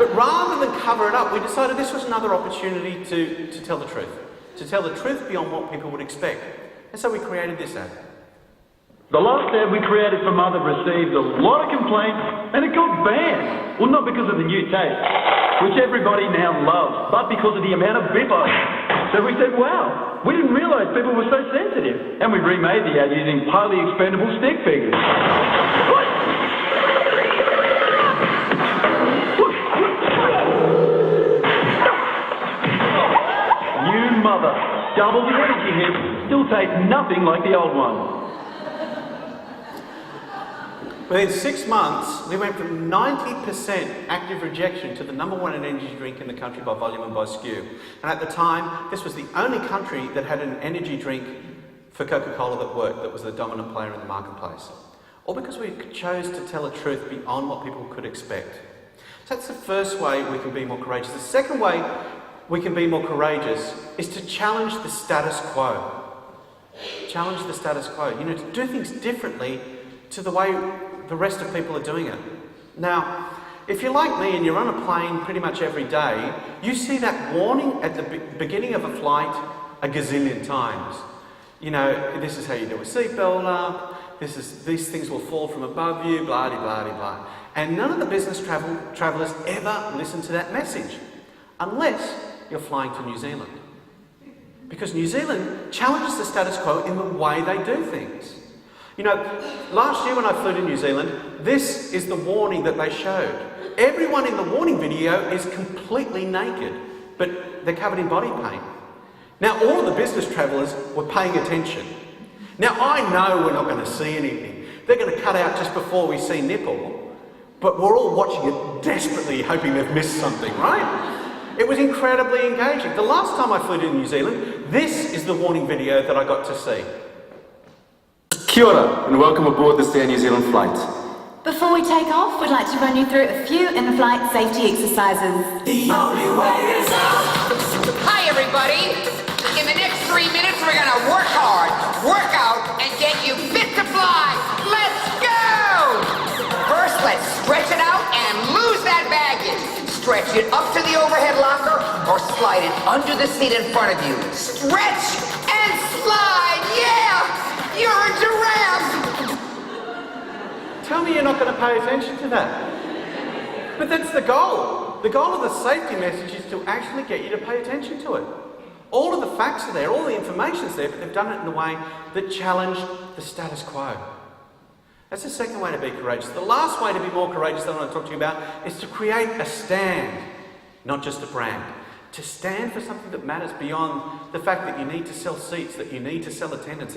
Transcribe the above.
But rather than cover it up, we decided this was another opportunity to tell the truth. To tell the truth beyond what people would expect. And so we created this ad. The last ad we created for Mother received a lot of complaints and it got banned. Well, not because of the new taste, which everybody now loves, but because of the amount of bippo. So we said, wow, we didn't realise people were so sensitive. And we remade the ad using highly expendable stick figures. New Mother, double the energy hit, still tastes nothing like the old one. Within 6 months, we went from 90% active rejection to the #1 energy drink in the country by volume and by SKU. And at the time, this was the only country that had an energy drink for Coca-Cola that worked, that was the dominant player in the marketplace. All because we chose to tell the truth beyond what people could expect. So that's the first way we can be more courageous. The second way we can be more courageous is to challenge the status quo. Challenge the status quo. You know, to do things differently to the way the rest of people are doing it. Now, if you're like me and you're on a plane pretty much every day, you see that warning at the beginning of a flight a gazillion times. You know, this is how you do a seatbelt up, these things will fall from above you, blah, blah, blah, blah. And none of the business travellers ever listen to that message, unless you're flying to New Zealand. Because New Zealand challenges the status quo in the way they do things. You know, last year when I flew to New Zealand, this is the warning that they showed. Everyone in the warning video is completely naked, but they're covered in body paint. Now, all of the business travellers were paying attention. Now, I know we're not going to see anything. They're going to cut out just before we see nipple, but we're all watching it desperately, hoping they've missed something, right? It was incredibly engaging. The last time I flew to New Zealand, this is the warning video that I got to see. Kia ora, and welcome aboard this Air New Zealand flight. Before we take off, we'd like to run you through a few in-flight safety exercises. The only way is out. Hi, everybody. In the next 3 minutes, we're going to work hard, work out, and get you fit to fly. Let's go! First, let's stretch it out and lose that baggage. Stretch it up to the overhead locker or slide it under the seat in front of you. Stretch and slide, yeah! You're a giraffe! Tell me you're not going to pay attention to that. But that's the goal. The goal of the safety message is to actually get you to pay attention to it. All of the facts are there, all the information's there, but they've done it in a way that challenged the status quo. That's the second way to be courageous. The last way to be more courageous that I want to talk to you about is to create a stand, not just a brand. To stand for something that matters beyond the fact that you need to sell seats, that you need to sell attendance.